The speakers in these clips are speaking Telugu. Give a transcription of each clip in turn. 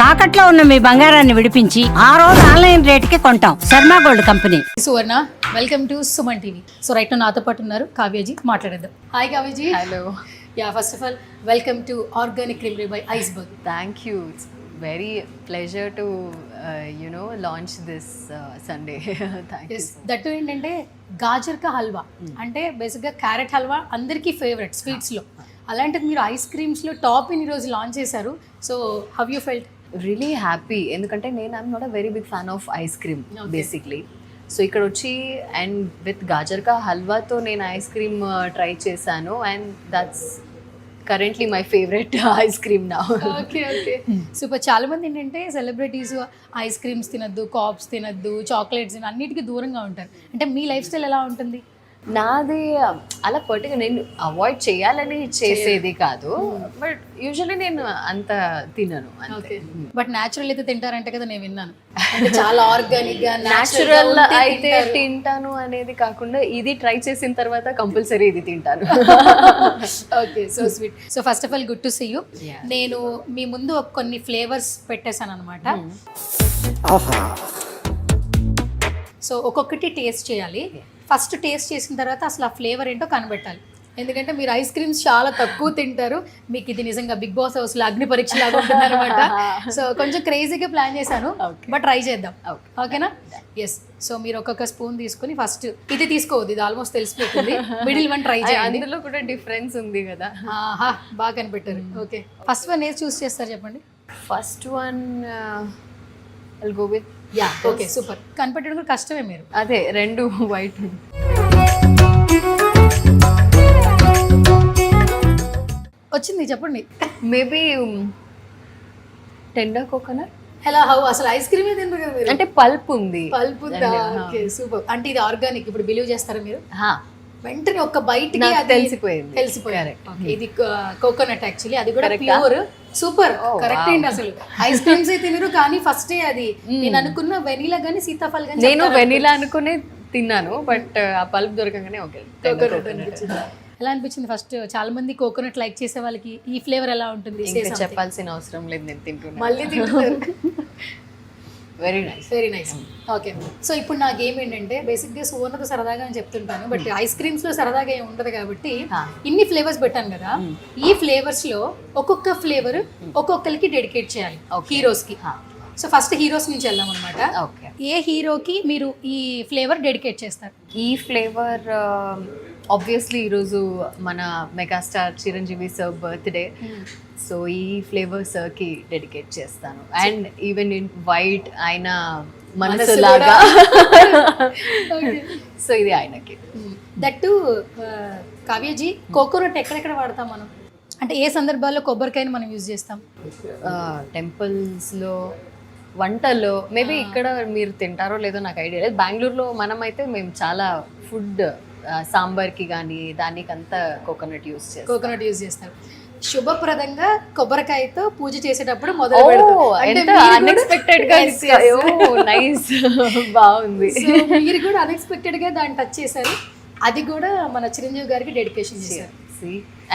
తాకట్లో ఉన్న మీ బంగారాన్ని విడిపించి ఆ రోజు ఆన్లైన్ రేటుకి కొంటాం. Sharma gold company. Suvarna, welcome to Suman TV. So right నాతో పాటు ఉన్నారు కావ్యజీ, మాట్లాడేద్దాం. Hi Kavyaji. Hello. Yeah, first of all welcome to organic creamery by Iceberg. Thank you. It's very pleasure to launch this Sunday. Thank you. That ఏంటంటే గాజర్ కా హల్వా అంటే బేసిక్గా క్యారెట్ హల్వా అందరికీ ఫేవరెట్ స్వీట్స్లో. అలాంటిది మీరు ఐస్ క్రీమ్స్లో టాప్ ఇన్ ఈరోజు లాంచ్ చేశారు. So how you felt? Really happy. ఎందుకంటే నేను I'm not a very big fan of ice cream basically. So ఇక్కడ వచ్చి అండ్ విత్ గాజర్ కా హల్వాతో నేను ఐస్ క్రీమ్ ట్రై చేశాను and that's currently my favourite ice cream నా. Okay okay super. చాలా మంది ఏంటంటే సెలబ్రిటీస్ ఐస్ క్రీమ్స్ తినద్దు, కాప్స్ తినద్దు, చాక్లెట్స్ అన్నిటికీ దూరంగా ఉంటారు. అంటే మీ లైఫ్ స్టైల్ ఎలా ఉంటుంది? నాది అలా పర్టికులర్ నేను అవాయిడ్ చేయాలని చేసేది కాదు, బట్ యూజువల్లీ నేను అంత తినను. ఓకే, బట్ న్యాచురల్ అయితే తింటారంటే కదా నేను విన్నాను. అంటే చాలా ఆర్గానిక్ గా న్యాచురల్ అయితే తింటాను అనేది కాకుండా ఇది ట్రై చేసిన తర్వాత కంపల్సరీ ఇది తింటాను. Okay, so sweet. So first of all good to see you. నేను మీ ముందు కొన్ని ఫ్లేవర్స్ పెట్టేశాను అనమాట. సో ఒక్కొక్కటి టేస్ట్ చేయాలి. ఫస్ట్ టేస్ట్ చేసిన తర్వాత అసలు ఆ ఫ్లేవర్ ఏంటో కనబెట్టాలి. ఎందుకంటే మీరు ఐస్ క్రీమ్స్ చాలా తక్కువ తింటారు. మీకు ఇది నిజంగా బిగ్ బాస్ హౌస్లో అగ్ని పరీక్ష లాగా ఉంటుంది అనమాట. సో కొంచెం క్రేజీగా ప్లాన్ చేశాను, బట్ ట్రై చేద్దాం. ఓకేనా? ఎస్. సో మీరు ఒక్కొక్క స్పూన్ తీసుకుని ఫస్ట్ ఇది తీసుకోవద్దు, ఇది ఆల్మోస్ట్ తెలిసిపోతుంది. మిడిల్ వన్ ట్రై చేయండి. అందులో కూడా డిఫరెన్స్ ఉంది కదా. బాగా కనిపెట్టారు. ఓకే, ఫస్ట్ వన్ ఏది చూస్ చేస్తారు చెప్పండి. First one I'll go with. Yeah, okay, super. కనిపెట్టడం కూడా కష్టమే. మీరు అదే రెండు వైట్ వచ్చింది చెప్పండి. Maybe tender coconut. ఎలా హౌ అసలు ఐస్ క్రీమే తినరు కదా మీరు? అంటే పల్ప్ ఉంది. పల్ప్ ఉందా? Okay, super. అంటే ఇది ఆర్గానిక్. ఇప్పుడు బిలీవ్ చేస్తారా మీరు? వెంటనే ఒక బయట తెలిసిపోయింది. తెలిసిపోయారు. ఇది కోకోనట్ యాక్చువల్లీ, అది కూడా ప్యూర్. సూపర్, కరెక్ట్ అండి. అసలు ఐస్ క్రీమ్స్ తినరు కానీ ఫస్ట్ అది నేను అనుకున్న వెనీలా గానీ సీతాఫల్ గానీ. నేను వెనీలా అనుకునే తిన్నాను, బట్ ఆ పల్ప్ దొరకగానే ఓకే కోకోనట్. ఎలా అనిపించింది ఫస్ట్? చాలా మంది కోకోనట్ లైక్ చేసే వాళ్ళకి ఈ ఫ్లేవర్ ఎలా ఉంటుంది చెప్పాల్సిన అవసరం లేదు, నేను తింటున్నాను. మళ్ళీ తింటున్నారు. Very nice, very nice. Okay, so ఇప్పుడు నా గేమ్ ఏంటంటే బేసిక్గా సువర్ణతో సరదాగా అని చెప్తుంటాను, బట్ ఐస్ క్రీమ్స్ లో సరదాగా ఏమి ఉండదు కాబట్టి ఇన్ని ఫ్లేవర్స్ పెట్టాను కదా. ఈ ఫ్లేవర్స్ లో ఒక్కొక్క ఫ్లేవర్ ఒక్కొక్కరికి డెడికేట్ చేయాలి హీరోస్ కి. సో ఫస్ట్ హీరోస్ నుంచి వెళ్దాం అనమాట. ఏ హీరోకి మీరు ఈ ఫ్లేవర్ డెడికేట్ చేస్తారు? ఈ ఫ్లేవర్ ఆబ్వియస్లీ ఈరోజు మన megastar Chiranjeevi sir birthday, so ఈ ఫ్లేవర్ సార్కి డెడికేట్ చేస్తాను. అండ్ ఈవెన్ ఇన్ వైట్ ఆయన మనసు లాగా, సో ఇది ఆయనకి. దట్టు కావ్యజీ, కోకోనట్ ఎక్కడెక్కడ వాడతాం మనం? అంటే ఏ సందర్భాల్లో కొబ్బరికాయని మనం యూజ్ చేస్తాం? టెంపుల్స్లో, వంటల్లో. మేబీ ఇక్కడ మీరు తింటారో లేదో నాకు ఐడియా లేదు. బెంగళూరులో మనమైతే మేము చాలా ఫుడ్ సాంబార్కి కానీ దానికంతా కోకోనట్ యూజ్ చేస్తాం. కోకోనట్ యూజ్ చేస్తారు. శుభప్రదంగా కొబ్బరికాయతో పూజ చేసేటప్పుడు మొదలు పెడతాం. అన్ఎక్స్పెక్టెడ్ గా నైస్, బాగుంది. మీరు కూడా అన్ఎక్స్పెక్టెడ్ గా దాన్ని టచ్ చేశారు. అది కూడా మన చిరంజీవి గారికి డెడికేషన్ చేశారు.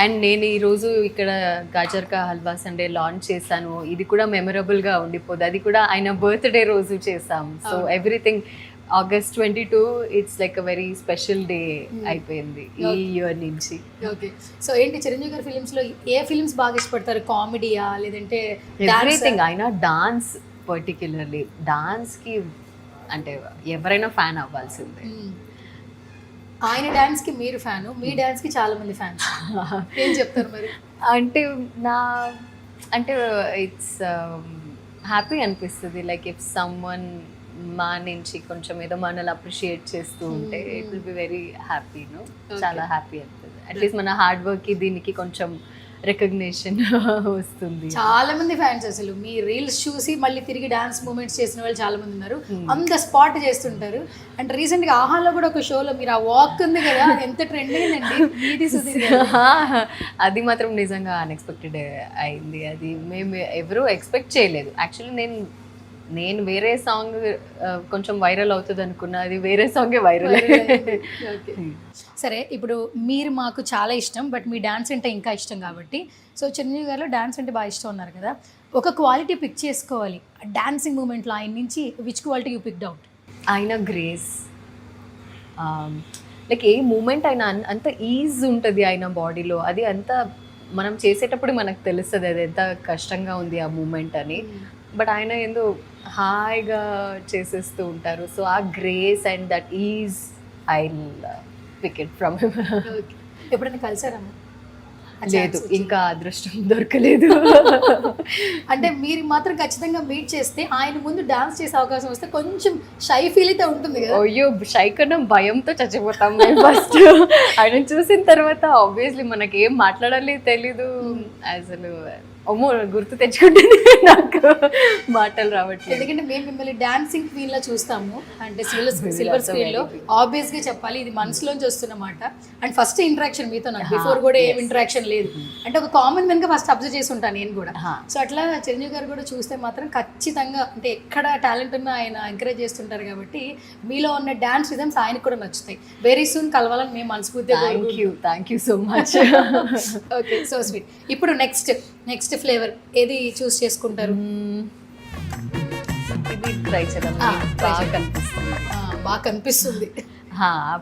అండ్ నేను ఈరోజు ఇక్కడ గాజర్ కా హల్వా సండే లాంచ్ చేశాను. ఇది కూడా మెమరబుల్ గా ఉండిపోదు. అది కూడా ఆయన బర్త్డే రోజు చేసాం. So everything August 22 it's like a very special day అయిపోయింది ఈ ఇయర్ నుంచి. ఓకే, సో ఏంటి చిరంజీవి గారి ఫిలిమ్స్ లో ఏ ఫిలిమ్స్ బాగా ఇష్టపడతారు? కామెడీయా లేదంటే ఎవ్రీథింగ్? ఆయన డాన్స్, పర్టిక్యులర్లీ డాన్స్ కి అంటే ఎవరైనా ఫ్యాన్ అవ్వాల్సిందే. ఆయన డాన్స్ కి మీరు ఫ్యాను, మీ డాన్స్ కి చాలా మంది ఫ్యాన్స్. ఏం చెప్తారు మరి? అంటే ఇట్స్ హ్యాపీ అనిపిస్తుంది. లైక్ ఇఫ్ సమ్వన్ మా నుంచి కొంచెం ఏదో మనల్ని అప్రిషియేట్ చేస్తూ ఉంటే it will be very happy. చాలా హ్యాపీ అనిపిస్తుంది. అట్లీస్ట్ మన హార్డ్ వర్క్ కి దీనికి కొంచెం రికగ్నిషన్ వస్తుంది. చాలా మంది ఫ్యాన్స్ అసలు మీ రీల్స్ చూసి మళ్ళీ తిరిగి డాన్స్ మూమెంట్స్ చేసిన వాళ్ళు చాలా మంది ఉన్నారు. ఆన్ ద స్పాట్ చేస్తుంటారు. అండ్ రీసెంట్ గా ఆహాలో కూడా ఒక షోలో మీరు ఆ వాక్ ఉంది కదా, ఎంత ట్రెండ్ అయిందండి. అది మాత్రం నిజంగా అన్ఎక్స్పెక్టెడ్ అయింది. అది మేము ఎవరు ఎక్స్పెక్ట్ చేయలేదు. యాక్చువల్లీ నేను వేరే సాంగ్ కొంచెం వైరల్ అవుతుంది అనుకున్నా, అది వేరే సాంగే వైరల్. సరే, ఇప్పుడు మీరు మాకు చాలా ఇష్టం, బట్ మీ డాన్స్ అంటే ఇంకా ఇష్టం కాబట్టి, సో చిరంజీవి గారు డాన్స్ అంటే బాగా ఇష్టం ఉన్నారు కదా, ఒక క్వాలిటీ పిక్ చేసుకోవాలి డాన్సింగ్ మూమెంట్లో ఆయన నుంచి, which quality you picked out? ఆయన గ్రేస్, లైక్ ఏ మూమెంట్ అయినా అంత ఈజ్ ఉంటుంది ఆయన బాడీలో. అది అంత మనం చేసేటప్పుడు మనకు తెలుస్తుంది అది ఎంత కష్టంగా ఉంది ఆ మూమెంట్ అని. బట్ ఆయన ఏందో హాయిగా చేసేస్తూ ఉంటారు. సో ఆ grace and that is I pick it from him. ఎప్పుడైనా కలిసారమ్మా? లేదు, ఇంకా అదృష్టం దొరకలేదు. అంటే మీరు మాత్రం ఖచ్చితంగా మీట్ చేస్తే ఆయన ముందు డాన్స్ చేసే అవకాశం వస్తే కొంచెం షై ఫీల్ అయితే ఉంటుంది కదా? అయ్యో, షై కన్నా భయంతో చచ్చిపోతాం మేము ఫస్ట్. ఆయన చూసిన తర్వాత ఆబ్వియస్లీ మనకి ఏం మాట్లాడాలి తెలీదు. అసలు అమ్మో గుర్తు తెచ్చుకుంటుంది నాకు మాటలు రావట్లేదు. ఎందుకంటే మేము మిమ్మల్ని డాన్సింగ్ క్వీన్ లా చూస్తాము, అంటే సిల్వర్ స్క్రీన్ లో. ఆబ్వియస్ గా చెప్పాలి ఇది మనసులోంచి వస్తున్నమాట. అండ్ ఫస్ట్ ఇంటరాక్షన్ మీతో నాకు బిఫోర్ కూడా ఏం ఇంటరాక్షన్ లేదు. అంటే ఒక కామన్ మెన్ గా ఫస్ట్ అబ్జర్వ్ చేసి ఉంటాను నేను కూడా. సో అట్లా చిరంజీవి గారు కూడా చూస్తే మాత్రం ఖచ్చితంగా అంటే ఎక్కడ టాలెంట్ ఉన్నా ఆయన ఎంకరేజ్ చేస్తుంటారు కాబట్టి మీలో ఉన్న డాన్స్ రిథమ్స్ ఆయనకు కూడా నచ్చుతాయి. వెరీ సూన్ కలవాలని మేము మనస్ఫూర్తిగా. Thank you so much. Okay, so sweet. ఇప్పుడు నెక్స్ట్ ఫ్లేవర్ ఏది చూస్ చేసుకుంటారు? ఇది ట్రై చేద్దాం. బాగా కనిపిస్తుంది. బాగా కనిపిస్తుంది.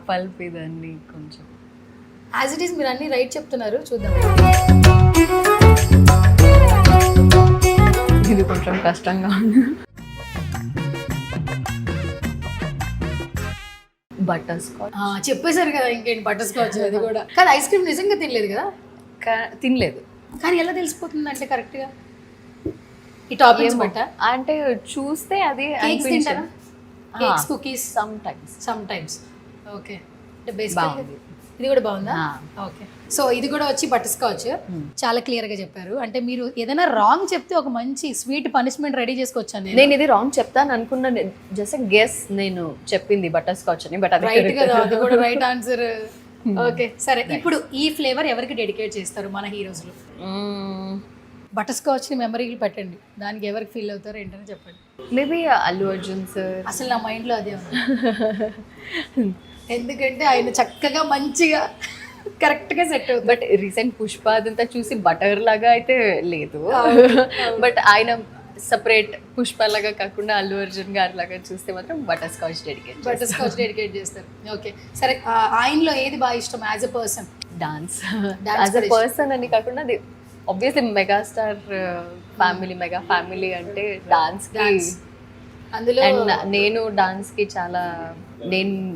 పల్ప్ ఇదన్నీ కొంచెం యాజ్ ఇట్ ఈస్ మీరు అన్ని రైట్ చెప్తున్నారు, చూద్దాం. ఇది కొంచెం కష్టంగా ఉంది. బటర్ స్కాచ్ చెప్పేశారు కదా, ఇంకేంటి బటర్ స్కాచ్. అది కూడా కానీ ఐస్ క్రీమ్ నిజంగా తినలేదు కదా? తినలేదు. కానీ ఎలా తెలిసిపోతుంది అంటే కరెక్ట్గా ఈ టాపింగ్స్ బట్ట? అంటే చూస్తే అది కేక్స్ తింటారా? Cakes, cookies some times. Okay, అంటే బేసికల్గా ఇది కూడా బాగుందా? ఓకే, సో ఇది కూడా వచ్చి బటర్ స్కాచ్. చాలా క్లియర్ గా చెప్పారు. అంటే మీరు ఏదైనా రాంగ్ చెప్తే ఒక మంచి స్వీట్ పనిష్మెంట్ రెడీ చేసుకొచ్చాను. నేను ఇది రాంగ్ చెప్తాను అనుకున్నా, జస్ట్ గెస్ నేను చెప్పింది బటర్ స్కాచ్ అని. బట్ రైట్ కదా, అది కూడా రైట్ ఆన్సర్. ఓకే, సరే. ఇప్పుడు ఈ ఫ్లేవర్ ఎవరికి డెడికేట్ చేస్తారు మన హీరోస్ లో? బటర్ స్కాచ్ ని మెమరీలు పెట్టండి, దానికి ఎవరికి ఫీల్ అవుతారో ఏంటని చెప్పండి. Maybe Allu Arjun sir. అసలు నా మైండ్ లో అదే ఉంది. ఎందుకంటే ఆయన చక్కగా మంచిగా కరెక్ట్ గా సెట్ అవుతుంది. బట్ రీసెంట్ పుష్ప అదంతా చూసి బటర్ లాగా అయితే లేదు. బట్ ఆయన సపరేట్ పుష్ప లాగా కాకుండా అల్లు అర్జున్ గారి లాగా చూస్తే మాత్రం బటర్ స్కాచ్ డెడికేట్ చేస్తారు. ఓకే, సరే. ఆయనలో ఏది బాగా ఇష్టం as a person? Dance. As a person అని కాకుండా అది obviously megastar family, mega family అంటే డాన్స్ కి. అందులో నేను డాన్స్ కి చాలా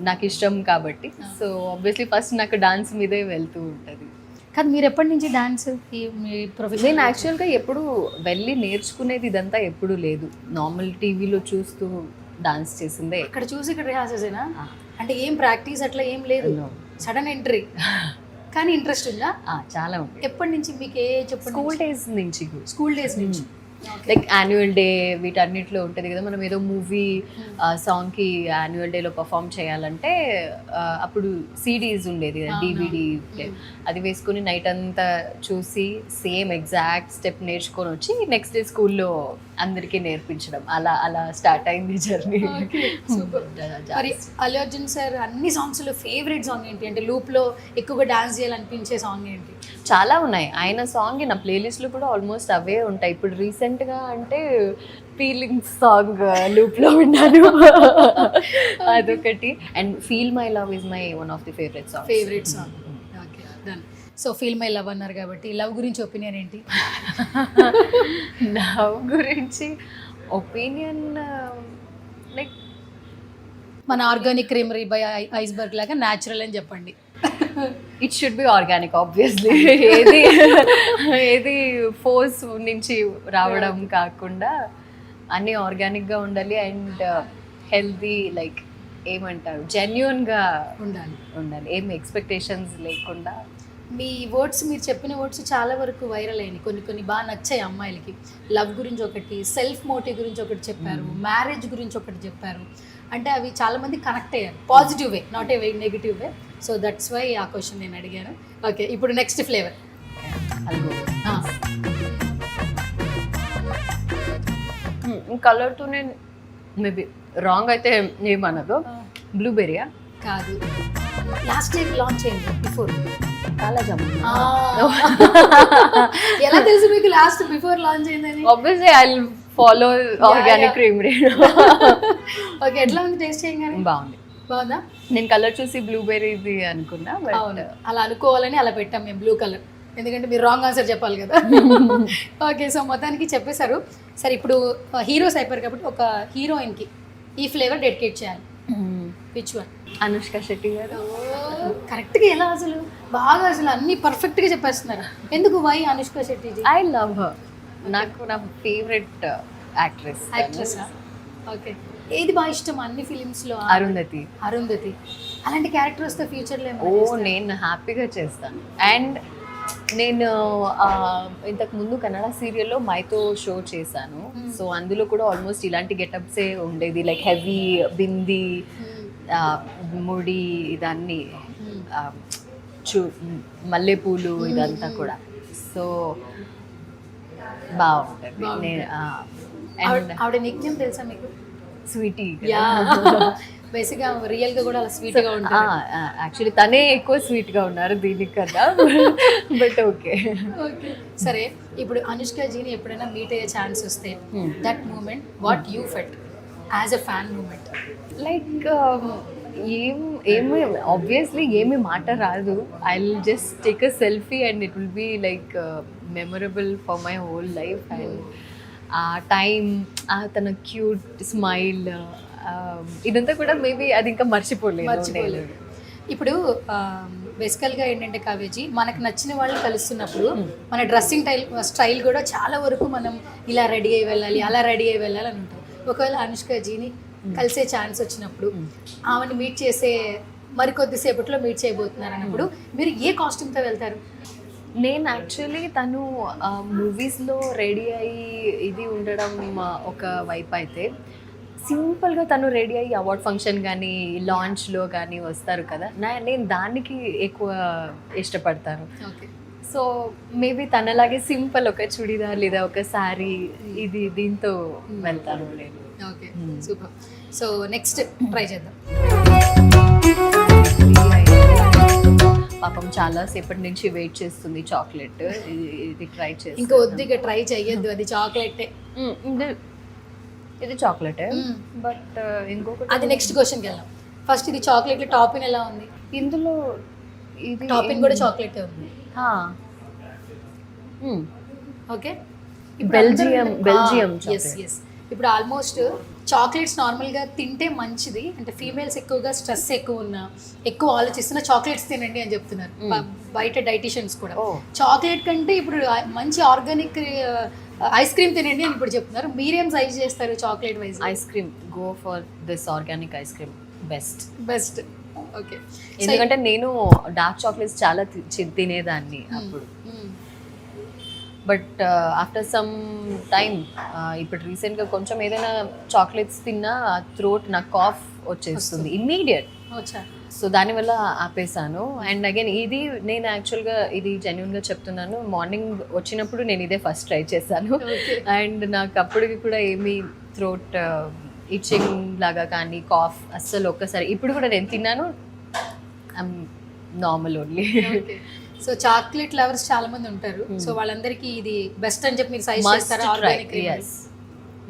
నాకు ఇష్టం కాబట్టి సో ఆబ్వియస్లీ ఫస్ట్ నాకు డాన్స్ మీదే వెళ్తూ ఉంటుంది. కానీ మీరు ఎప్పటి నుంచి డాన్స్ నేను యాక్చువల్గా ఎప్పుడు వెళ్ళి నేర్చుకునేది ఇదంతా ఎప్పుడు లేదు. నార్మల్ టీవీలో చూస్తూ డాన్స్ చేసిందే. ఇక్కడ చూసి ఇక్కడ రిహార్సల్సేనా? అంటే ఏం ప్రాక్టీస్ అట్లా ఏం లేదు, సడన్ ఎంట్రీ. కానీ ఇంట్రెస్ట్ ఉందా? చాలా ఉంది. ఎప్పటి నుంచి మీకు? ఏ చెప్పండి. స్కూల్ డేస్ నుంచి లైక్ యాన్యువల్ డే వీటన్నిటిలో ఉంటుంది కదా, మనం ఏదో మూవీ సాంగ్కి యాన్యువల్ డేలో పర్ఫామ్ చేయాలంటే అప్పుడు సిడీస్ ఉండేది కదా, DVD అది వేసుకుని నైట్ అంతా చూసి సేమ్ ఎగ్జాక్ట్ స్టెప్ నేర్చుకొని వచ్చి నెక్స్ట్ డే స్కూల్లో అందరికీ నేర్పించడం. అలా స్టార్ట్ అయింది జర్నీ. మరి అల్లు అర్జున్ సార్ అన్ని సాంగ్స్లో ఫేవరెట్ సాంగ్ ఏంటి? అంటే లూప్లో ఎక్కువగా డాన్స్ చేయాలనిపించే సాంగ్ ఏంటి? చాలా ఉన్నాయి. ఆయన సాంగ్ నా ప్లేలిస్ట్లో కూడా ఆల్మోస్ట్ అవే ఉంటాయి. ఇప్పుడు రీసెంట్గా అంటే ఫీలింగ్స్ సాంగ్ లూప్లో ఉన్నాను, అదొకటి. And feel my love is my one of the favourite song. Okay, done. So feel my love అన్నారు కాబట్టి లవ్ గురించి ఒపీనియన్ ఏంటి? లవ్ గురించి ఒపీనియన్ లైక్ మన ఆర్గానిక్ క్రీమరీ బై ఐస్బర్గ్ లాగా న్యాచురల్ అని చెప్పండి. It should be organic obviously. ఏది ఫోర్స్ నుంచి రావడం కాకుండా అన్నీ ఆర్గానిక్గా ఉండాలి. అండ్ హెల్తీ, లైక్ ఏమంటారు, జెన్యున్గా ఉండాలి. ఏం ఎక్స్పెక్టేషన్స్ లేకుండా. మీ వర్డ్స్, మీరు చెప్పిన వర్డ్స్ చాలా వరకు వైరల్ అయినాయి. కొన్ని బాగా నచ్చాయి అమ్మాయిలకి. లవ్ గురించి ఒకటి, సెల్ఫ్ మోటివ్ గురించి ఒకటి చెప్పారు, మ్యారేజ్ గురించి ఒకటి చెప్పారు. అంటే అవి చాలా మంది కనెక్ట్ అయ్యారు, positive way, not a negative way. So that's why ఆ క్వశ్చన్ నేను అడిగాను. ఓకే, ఇప్పుడు నెక్స్ట్ ఫ్లేవర్. కలర్తోనే మేబీ రాంగ్ అయితే ఏమనదు. బ్లూబెర్రీయా? కాదు, లాస్ట్ ఇయర్ లాంచ్ అయింది బిఫోర్. కాలా జామున్ ఎలా తెలుసు మీకు లాస్ట్ బిఫోర్ లాంచ్ అయిందని? Obviously I will follow organic creamery. Okay, ఎట్లా ఉంది టేస్ట్ చేయగానే? బాగుంది. బాగుందా? నేను కలర్ చూసి బ్లూబెర్రీది అనుకున్నా, అవును, అలా అనుకోవాలని అలా పెట్టాం మేము బ్లూ కలర్, ఎందుకంటే మీరు రాంగ్ ఆన్సర్ చెప్పాలి కదా. ఓకే, సో మొత్తానికి చెప్పేశారు. సరే, ఇప్పుడు హీరోస్ అయిపోయారు కాబట్టి ఒక హీరోయిన్కి ఈ ఫ్లేవర్ డెడికేట్ చేయాలి. Which one? అనుష్క శెట్టి గారు. కరెక్ట్గా ఎలా అసలు బాగా అసలు అన్ని పర్ఫెక్ట్గా చెప్పేస్తున్నారు. ఎందుకు why Anushka Shetty? I love her. నాకు నా ఫేవరెట్ యాక్ట్రెస్. ఓకే, ఏది బాగా ఇష్టం అన్ని ఫిలిమ్స్లో? అరుంధతి. అరుంధతి అలాంటి క్యారెక్టర్ వస్తే ఫ్యూచర్లో నేను హ్యాపీగా చేస్తాను. అండ్ నేను ఇంతకు ముందు కన్నడ సీరియల్లో మైతో షో చేశాను. సో అందులో కూడా ఆల్మోస్ట్ ఇలాంటి గెటప్సే ఉండేది, లైక్ హెవీ బింది, ముడి, ఇదన్నీ మల్లెపూలు, ఇదంతా కూడా. సో బాగుంటుంది. నేను ఆవిడ నిక్నేమ్ తెలుసా మీకు? స్వీటీ. బేసిక్గా రియల్గా కూడా అలా స్వీట్గా ఉంటుంది. యాక్చువల్లీ తనే ఎక్కువ స్వీట్గా ఉన్నారు దీనికన్నా, బట్ ఓకే. ఓకే, సరే, ఇప్పుడు అనుష్క జీని ఎప్పుడైనా మీట్ అయ్యే ఛాన్స్ వస్తే that moment what you felt as a fan moment? Like ఏమి ఆబ్వియస్లీ ఏమి మాట రాదు. I will just take a selfie and it will be like memorable for my whole life. And ఆ టైం, తన క్యూట్ స్మైల్, ఇదంతా కూడా మేబీ అది ఇంకా మర్చిపోలేదు. ఇప్పుడు బేసికల్గా ఏంటంటే కావేజీ, మనకు నచ్చిన వాళ్ళు కలుస్తున్నప్పుడు మన డ్రెస్సింగ్ స్టైల్ కూడా చాలా వరకు మనం ఇలా రెడీ అయ్యి వెళ్ళాలి, అలా రెడీ అయ్యి వెళ్ళాలి అని ఉంటాం. ఒకవేళ అనుష్క జీని కలిసే ఛాన్స్ వచ్చినప్పుడు, ఆమెను మీట్ చేసే మరికొద్దిసేపట్లో మీట్ చేయబోతున్నారు అన్నప్పుడు మీరు ఏ కాస్ట్యూమ్తో వెళ్తారు? నేను యాక్చువల్లీ తను మూవీస్లో రెడీ అయ్యి ఇది ఉండడం ఒక వైపు అయితే, సింపుల్గా తను రెడీ అయ్యి అవార్డ్ ఫంక్షన్ కానీ లాంచ్లో కానీ వస్తారు కదా, నేను దానికి ఎక్కువ ఇష్టపడతాను. ఓకే, సో మేబీ తనలాగే సింపుల్ ఒక చుడిదార్ లేదా ఒక శారీ, ఇది దీంతో వెళ్తాను నేను. Okay, super. So next try చేద్దాం. పాపం చాలా సేపటి నుంచి వెయిట్ చేస్తుంది చాక్లెట్, ఇది ట్రై చేసి. ఇంకా వద్దిగా ట్రై చెయ్యొద్దు, అది చాక్లెటే. ఇది చాక్లెట్, బట్ ఇంకొకటి అది నెక్స్ట్ క్వశ్చన్కి వెళ్దాం. ఫస్ట్ ఇది చాక్లెట్ టాపిన్ ఎలా ఉంది? ఇందులో ఇది టాపిన్ కూడా చాక్లెట్ ఉంది. Okay, Belgium. Yes yes. ఇప్పుడు ఆల్మోస్ట్ చాక్లెట్స్ నార్మల్గా తింటే మంచిది అంటే, ఫీమేల్స్ ఎక్కువగా స్ట్రెస్ ఎక్కువ ఉన్నా, ఎక్కువ ఆలోచిస్తున్నా చాక్లెట్స్ తినండి అని చెప్తున్నారు బయట డైటీషియన్స్ కూడా. చాక్లెట్ కంటే ఇప్పుడు మంచి ఆర్గానిక్ ఐస్ క్రీమ్ తినండి అని ఇప్పుడు చెప్తున్నారు. మీరేం సజెస్ట్ చేస్తారు chocolate wise? Ice cream, go for this organic ice cream, best. Okay, ఎందుకంటే నేను డార్క్ చాక్లెట్స్ చాలా తినేదాన్ని అప్పుడు, బట్ ఆఫ్టర్ సమ్ టైమ్ ఇప్పుడు రీసెంట్గా కొంచెం ఏదైనా చాక్లెట్స్ తిన్నా థ్రోట్ నాకు కాఫ్ వచ్చేస్తుంది ఇమ్మీడియట్. సో దానివల్ల ఆపేసాను. అండ్ అగైన్ ఇది నేను యాక్చువల్గా ఇది జెన్యున్గా చెప్తున్నాను, మార్నింగ్ వచ్చినప్పుడు నేను ఇదే ఫస్ట్ ట్రై చేశాను. అండ్ నాకు అప్పటికి కూడా ఏమీ థ్రోట్ ఇచ్చింగ్ లాగా కానీ కాఫ్ అస్సలు ఒక్కసారి, ఇప్పుడు కూడా నేను తిన్నాను, I'm normal only. So chocolate lovers చాలా మంది ఉంటారు, సో వాళ్ళందరికీ ఇది బెస్ట్ అని చెప్పి మీరు సజెస్ట్ చేస్తారా? Organic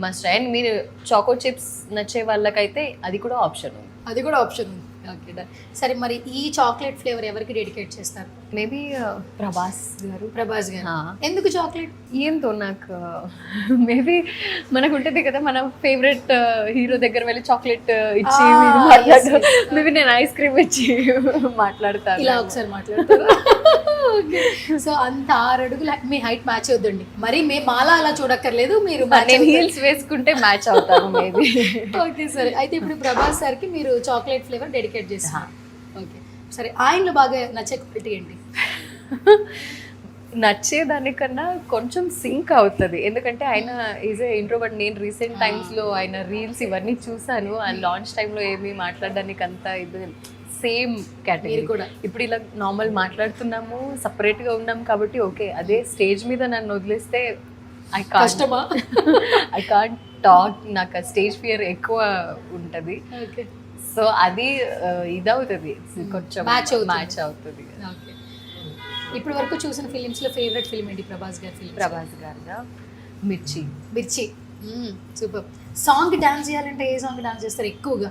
must. అండ్ మీరు చాకో చిప్స్ నచ్చే వాళ్ళకైతే అది కూడా ఆప్షన్ ఉంది. ఓకే, సరే, మరి ఈ చాక్లెట్ ఫ్లేవర్ ఎవరికి డెడికేట్ చేస్తారు? మేబీ ప్రభాస్ గారు. ఎందుకు చాక్లెట్? ఏంతో నాకు మేబీ మనకు ఉంటుంది కదా, మన ఫేవరెట్ హీరో దగ్గర వెళ్ళి చాక్లెట్ ఇచ్చి మాట్లాడతారు, మేబీ నేను ఐస్ క్రీమ్ ఇచ్చి మాట్లాడతాను. ఇలా ఒకసారి మాట్లాడతారు. సో అంత 6 అడుగులు మీ హైట్ మ్యాచ్ అవుతుంది. మరి మాలా అలా చూడక్కర్లేదు, మీరు హీల్స్ వేసుకుంటే మ్యాచ్ అవుతాను మేబీ. ఓకే, సరే, అయితే ఇప్పుడు ప్రభాస్ సార్కి మీరు చాక్లెట్ ఫ్లేవర్ డెడికేట్ చేస్తారు. ఓకే, సరే, ఆయనలో బాగా నచ్చే క్వాలిటీ ఏంటి? నచ్చేదానికన్నా కొంచెం సింక్ అవుతుంది, ఎందుకంటే ఆయన ఈజ్ ఏ ఇంట్రోవర్ట్. నేను రీసెంట్ టైమ్స్లో ఆయన రీల్స్ ఇవన్నీ చూసాను, ఆ లాంచ్ టైంలో ఏమీ మాట్లాడడానికి అంతా ఇది సేమ్ కేటగిరీ కూడా. ఇప్పుడు ఇలా నార్మల్ మాట్లాడుతున్నాము, సపరేట్గా ఉన్నాం కాబట్టి ఓకే. అదే స్టేజ్ మీద నన్ను వదిలేస్తే ఐ కాంట్ టాక్, నాకు స్టేజ్ ఫియర్ ఎక్కువ ఉంటుంది. సో అది ఇదవుతుంది, కొంచెం మ్యాచ్ అవుతుంది. ఇప్పటి వరకు చూసిన ఫిలిమ్స్ లో ఫేవరెట్ ఫిల్మ్ ఏంటి ప్రభాస్ గారి ఫిల్మ్? ప్రభాస్ గారిగా మిర్చి. మిర్చి. సూపర్. సాంగ్ డాన్స్ చేయాలంటే ఏ సాంగ్ డాన్స్ చేస్తారు ఎక్కువగా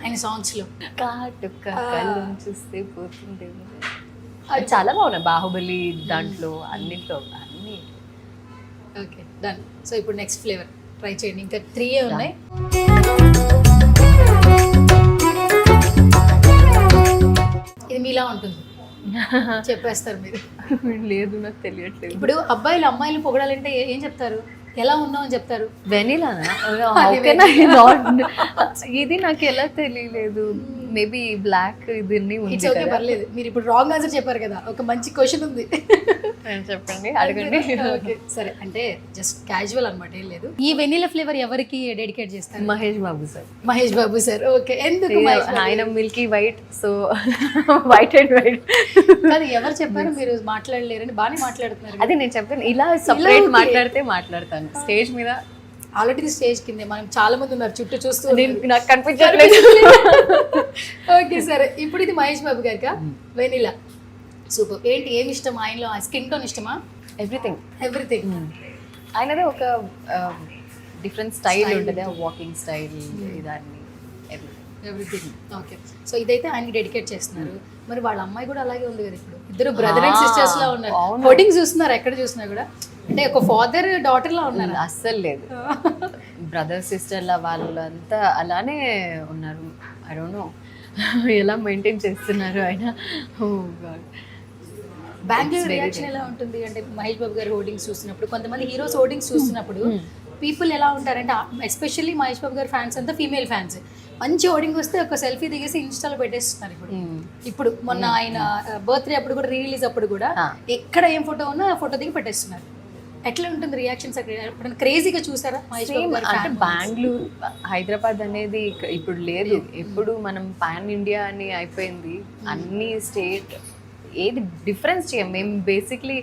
ఆయన సాంగ్స్ లో? కాటుక కళ్ళు చూస్తే పోతుంది. అది చాలా బాగున్నాయి, బాహుబలి దాంట్లో అన్నిట్లో అన్ని. Okay done. సో ఇప్పుడు నెక్స్ట్ ఫ్లేవర్ ట్రై చేయండి, ఇంకా 3 ఉన్నాయి. ఇది మీలా ఉంటుంది చెప్పేస్తారు మీరు. లేదు నాకు తెలియట్లేదు. ఇప్పుడు అబ్బాయిలు అమ్మాయిలు పొగడాలంటే ఏం చెప్తారు? ఎలా ఉన్నావు అని చెప్తారు. వెనీలానా? ఇది నాకు ఎలా తెలియలేదు. మేబీ బ్లాక్ ఇది ఇట్స్ ఓకే, పర్లేదు. మీరు ఇప్పుడు రాంగ్ ఆన్సర్ చెప్పారు కదా, ఒక మంచి క్వశ్చన్ ఉంది. చెప్పండి, అడగండి. ఓకే సరే, అంటే జస్ట్ క్యాజువల్ అనమాట, ఏం లేదు. ఈ వెనీలా ఫ్లేవర్ ఎవరికి డెడికేట్ చేస్తారు? Mahesh Babu sir. Mahesh Babu sir. Okay, ఎందుకు మహేష్ బాబు? ఆయన Milky white, so white and white. కాదు, ఎవరు చెప్పారు మీరు మాట్లాడలేరని? బాగానే మాట్లాడుతున్నారు. అదే నేను చెప్పాను, ఇలా సపరేట్ మాట్లాడితే మాట్లాడతాను. స్టేజ్ మీద ఆల్రెడీ స్టేజ్ కింద మనం చాలా మంది ఉన్నారు చుట్టూ చూస్తూ. నాకు కనిపించట్లేదు. ఓకే సరే, ఇప్పుడు ఇది మహేష్ బాబు గారికా వెనీలా? సూపర్. ఏంటి, ఏమి ఇష్టం ఆయనలో? స్కిన్ టోన్ ఇష్టమా? ఎవ్రీథింగ్. ఎవ్రీథింగ్. ఆయనదే ఒక డిఫరెంట్ స్టైల్ ఉంటుంది, వాకింగ్ స్టైల్, ఇదాన్ని ఎవ్రీథింగ్. ఓకే, సో ఇదైతే ఆయనకి డెడికేట్ చేస్తున్నారు. మరి వాళ్ళ అమ్మాయి కూడా అలాగే ఉంది కదా, ఇప్పుడు ఇద్దరు బ్రదర్ అండ్ సిస్టర్స్ లా ఉన్నారు. హోర్డింగ్ చూస్తున్నారు ఎక్కడ చూసినా కూడా, అంటే ఒక ఫాదర్ డాటర్ లా ఉన్నారు. అస్సలు లేదు, బ్రదర్ సిస్టర్ల వాళ్ళంతా అలానే ఉన్నారు. ఐ డోంట్ నో ఎలా మెయింటైన్ చేస్తున్నారు ఆయన. ఓ గాడ్. బెంగళూరు రియాక్షన్ ఎలా ఉంటుంది అంటే మహేష్ బాబు గారి హోర్డింగ్స్ చూసినప్పుడు? కొంతమంది హీరోస్ హోర్డింగ్స్ చూస్తున్నప్పుడు పీపుల్ ఎలా ఉంటారంటే, ఎస్పెషల్లీ మహేష్ బాబు గారి ఫ్యాన్స్ అంతా ఫీమేల్ ఫ్యాన్స్, మంచి హోర్డింగ్ వస్తే ఒక సెల్ఫీ దిగేసి ఇన్స్టాలో పెట్టేస్తున్నారు. ఇప్పుడు మొన్న ఆయన బర్త్డే అప్పుడు కూడా, రిలీజ్ అప్పుడు కూడా, ఎక్కడ ఏం ఫోటో ఉన్నా ఆ ఫోటో దిగి పెట్టేస్తున్నారు. ఎట్లా ఉంటుంది రియాక్షన్స్ అక్కడ? ఎప్పుడైనా క్రేజీగా చూసారా మహేష్ బాబు గారి? అంటే బెంగళూరు, హైదరాబాద్ అనేది ఇప్పుడు లేదు. ఎప్పుడు మనం పాన్ ఇండియా అని అయిపోయింది. అన్ని స్టేట్ ఏది డిఫరెన్స్ చేయం. మేము బేసిక్లీ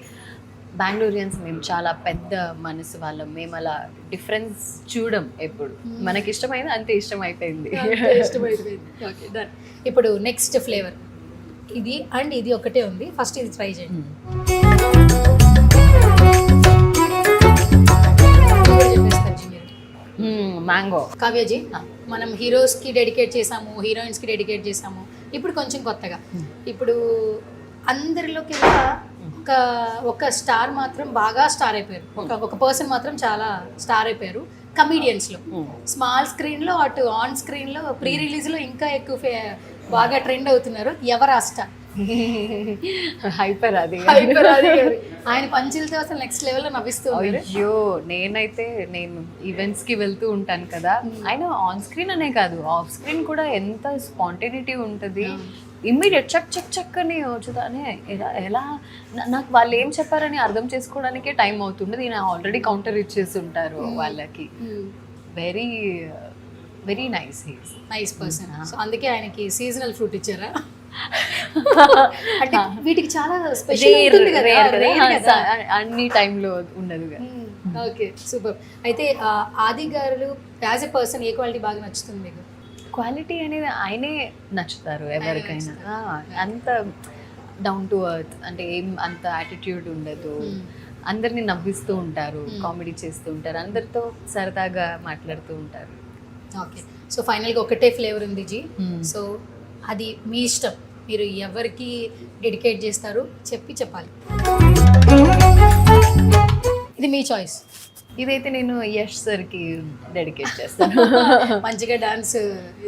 బెంగళూరియన్స్, మేము చాలా పెద్ద మనసు వాళ్ళం. మేము అలా డిఫరెన్స్ చూడం ఎప్పుడు. మనకి ఇష్టమైంది అంతే, ఇష్టం అయిపోయింది. Okay done. ఇప్పుడు నెక్స్ట్ ఫ్లేవర్ ఇది అండ్ ఇది ఒకటే ఉంది. ఫస్ట్ ఇది ట్రై చేయండి. మ్యాంగో. కావ్యజీ, మనం హీరోస్ కి డెడికేట్ చేసాము, హీరోయిన్స్ కి డెడికేట్ చేసాము. ఇప్పుడు కొంచెం కొత్తగా, ఇప్పుడు అందరిలోకి ఒక స్టార్ మాత్రం బాగా స్టార్ అయిపోయారు. ఒక పర్సన్ మాత్రం చాలా స్టార్ అయిపోయారు కమీడియన్స్ లో. స్మాల్ స్క్రీన్ లో, అటు ఆన్ స్క్రీన్ లో, ప్రీ రిలీజ్ లో ఇంకా ఎక్కువ బాగా ట్రెండ్ అవుతున్నారు. ఎవరు ఆ స్టార్? హైపర్ అది. ఆయన పంచులతో అసలు నెక్స్ట్ లెవెల్ లో నవ్విస్తూ ఉన్నారు. అయ్యో, నేను ఈవెంట్స్ కి వెళ్తూ ఉంటాను కదా, ఆయన ఆన్ స్క్రీన్ అనే కాదు, ఆఫ్ స్క్రీన్ కూడా ఎంత స్పాంటేనిటీ ఉంటుంది. ఇమ్మీడియట్ చక్ చక్ చక్ అని వచ్చుదానే. ఎలా నాకు వాళ్ళు ఏం చెప్పారని అర్థం చేసుకోవడానికే టైం అవుతుండదు. ఈయన ఆల్రెడీ కౌంటర్ ఇచ్చేసి ఉంటారు వాళ్ళకి. Very very nice person. So అందుకే ఆయనకి సీజనల్ ఫ్రూట్ ఇచ్చారా? అంటే వీటికి చాలా స్పెషల్ అన్ని టైంలో ఉండదు. Okay super. అయితే ఆది గారు as a person A quality బాగా నచ్చుతుంది మీకు? క్వాలిటీ అనేది ఆయనే నచ్చుతారు ఎవరికైనా. అంత డౌన్ టు ఎర్త్, అంటే ఏం అంత యాటిట్యూడ్ ఉండదు. అందరినీ నవ్విస్తూ ఉంటారు, కామెడీ చేస్తూ ఉంటారు, అందరితో సరదాగా మాట్లాడుతూ ఉంటారు. ఓకే, సో ఫైనల్గా ఒకటే ఫ్లేవర్ ఉంది జీ. సో అది మీ ఇష్టం, మీరు ఎవరికి డెడికేట్ చేస్తారు చెప్పాలి. ఇది మీ చాయిస్. ఇదైతే నేను యష్ సార్కి డెడికేట్ చేస్తాను. మంచిగా డాన్స్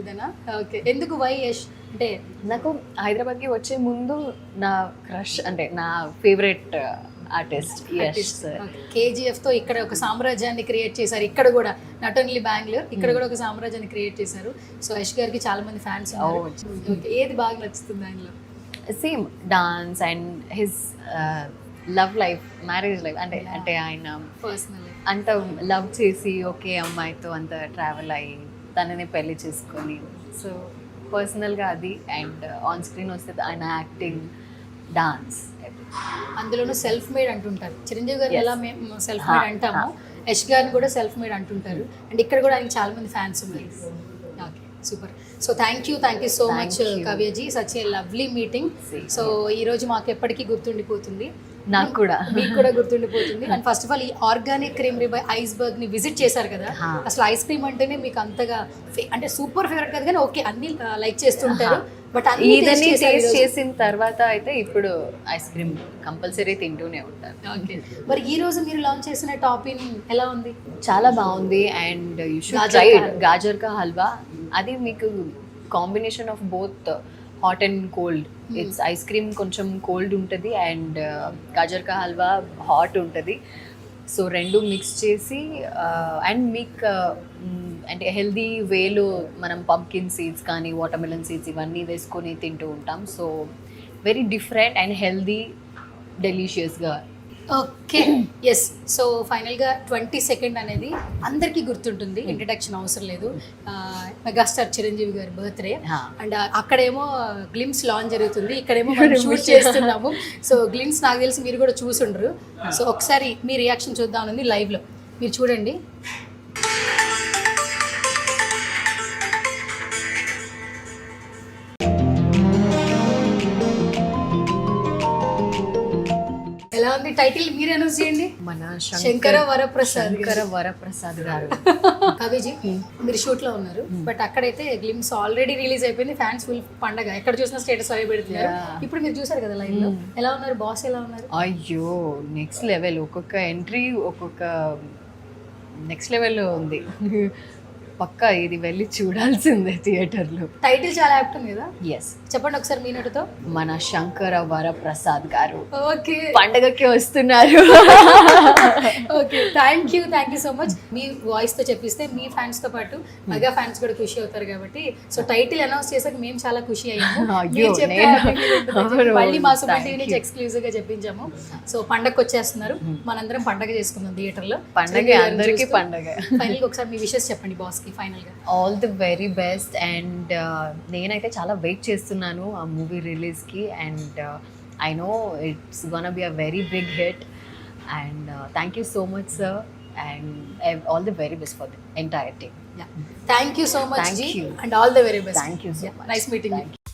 ఇదేనా? ఓకే, ఎందుకు వై యష్? అంటే నాకు హైదరాబాద్కి వచ్చే ముందు నా క్రష్, అంటే నా favourite artist Yash sir. KGF తో ఇక్కడ ఒక సామ్రాజ్యాన్ని క్రియేట్ చేశారు. ఇక్కడ కూడా నాట్ ఓన్లీ బెంగళూరు, ఇక్కడ కూడా ఒక సామ్రాజ్యాన్ని క్రియేట్ చేశారు. సో యష్ గారికి చాలా మంది ఫ్యాన్స్ ఉన్నారు. ఏది బాగా నచ్చుతుంది ఆయనలో? Same dance and his love life, marriage life. అంటే ఆయన పర్సనల్ అంత లవ్ చేసి ఒకే అమ్మాయితో అంత ట్రావెల్ అయ్యి తనని పెళ్లి చేసుకొని, సో పర్సనల్గా అది. అండ్ ఆన్ స్క్రీన్ వస్తే ఆయన యాక్టింగ్, డాన్స్, అందులోనూ సెల్ఫ్ మేడ్ అంటుంటారు. చిరంజీవి గారు ఎలా మేము సెల్ఫ్ మేడ్ అంటాము, యష్ గారిని కూడా సెల్ఫ్ మేడ్ అంటుంటారు. అండ్ ఇక్కడ కూడా ఆయనకి చాలా మంది ఫ్యాన్స్ ఉన్నారు. Okay, super. So thank you so Thank much you. Kavyaji, such a lovely meeting. Same. So ఈ రోజు మాకు ఎప్పటికీ గుర్తుండిపోతుంది, నాకు కూడా. మీకు కూడా గుర్తుండిపోతుంది. అండ్ ఫస్ట్ ఆఫ్ ఆల్ ఈ ఆర్గానిక్ క్రీమరీ బై ఐస్బర్గ్ ని విజిట్ చేశారు కదా, హా. అసలు ఐస్ క్రీమ్ అంటేనే మీకు అంతగా అంటే సూపర్ ఫేవరెట్ కాదు కానీ ఓకే అన్ని లైక్ చేస్తుంటారు, బట్ ఇదని టేస్ట్ చేసిన తర్వాత అయితే ఇప్పుడు ఐస్ క్రీమ్ కంపల్సరీ తింటూనే ఉంటాను. ఓకే. మరి ఈ రోజు మీరు లాంచ్ చేసిన టాపిన్ ఎలా ఉంది? చాలా బాగుంది and you should gajar try ka it. Gajar ka halwa, అది మీకు combination of both hot and cold. It's ice cream కొంచెం కోల్డ్ ఉంటుంది అండ్ గాజర్ కా హల్వా హాట్ ఉంటుంది. సో రెండు మిక్స్ చేసి అండ్ మీకు అంటే హెల్దీ వేలో మనం పంకిన్ సీడ్స్ కానీ వాటర్మెలన్ సీడ్స్ ఇవన్నీ వేసుకొని తింటూ ఉంటాం. So very different and healthy, డెలిషియస్గా. ఓకే. ఎస్. సో ఫైనల్గా 22nd అనేది అందరికీ గుర్తుంటుంది, ఇంట్రడక్షన్ అవసరం లేదు. మెగాస్టార్ చిరంజీవి గారి బర్త్డే అండ్ అక్కడేమో గ్లిమ్స్ లాంచ్ జరుగుతుంది, ఇక్కడేమో మనం షూట్ చేస్తున్నాము. సో గ్లిమ్స్ నాకు తెలిసి మీరు కూడా చూసుండ్రు. సో ఒకసారి మీ రియాక్షన్ చూద్దామని లైవ్లో మీరు చూడండి. ఎలా ఉంది టైటిల్ మీరు అనౌన్స్ చేయండి. మన శంకర వరప్రసాద్ గారు. శంకర వరప్రసాద్ గారు. కవిజీ మీరు షూట్ లో ఉన్నారు, బట్ అక్కడైతే గ్లిమ్స్ ఆల్రెడీ రిలీజ్ అయిపోయింది, ఫ్యాన్స్ ఫుల్ పండగ, ఎక్కడ చూసినా స్టేటస్ అవి పెడుతున్నారు. ఇప్పుడు మీరు చూసారు కదా లైవ్ లో, ఎలా ఉన్నారు బాస్, ఎలా ఉన్నారు? అయ్యో నెక్స్ట్ లెవెల్, ఒక్కొక్క ఎంట్రీ ఒక్కొక్క నెక్స్ట్ లెవెల్లో ఉంది. పక్కా ఇది వెళ్ళి చూడాల్సిందే థియేటర్లో. టైటిల్ చాలా యాప్ట్ ఉంది కదా, ఎస్. చెప్పండి ఒకసారి మీ నోటితో. మన శంకర వరప్రసాద్ గారు ఓకే, పండగకి వస్తున్నారు. Okay. Thank you so much. Me voice తో చెప్పిస్తే మీ ఫ్యాన్స్ తో పాటు మెగా ఫ్యాన్స్ కూడా ఖుషి అవుతారు కాబట్టి. సో టైటిల్ అనౌన్స్ చేసాక మేము చాలా ఖుషి అయ్యాము. అయ్యో, మీరు చెప్తే నేను- happy feel ఉంటుంది అని చెప్పి మళ్ళీ మా సుమన్ Thank టీవీ నుంచి you. ఎక్స్క్లూజివ్ గా చెప్పించాము. సో పండగకి వచ్చేస్తున్నారు, మనందరం పండగ చేసుకుందాం థియేటర్ లో. పండగ అందరికీ పండగ. ఫైనల్ గా ఒకసారి మీ విషెస్ చెప్పండి బాస్ కి ఫైనల్ గా. All the very best and నేనైతే చాలా వెయిట్ చేస్తున్నాను ఆ మూవీ రిలీజ్కి and I know it's gonna be a very big hit and thank you so much sir and all the very best for the entire team. Thank you so much Thank ji you. And all the very best. Thank you so much. Nice meeting. Thank you.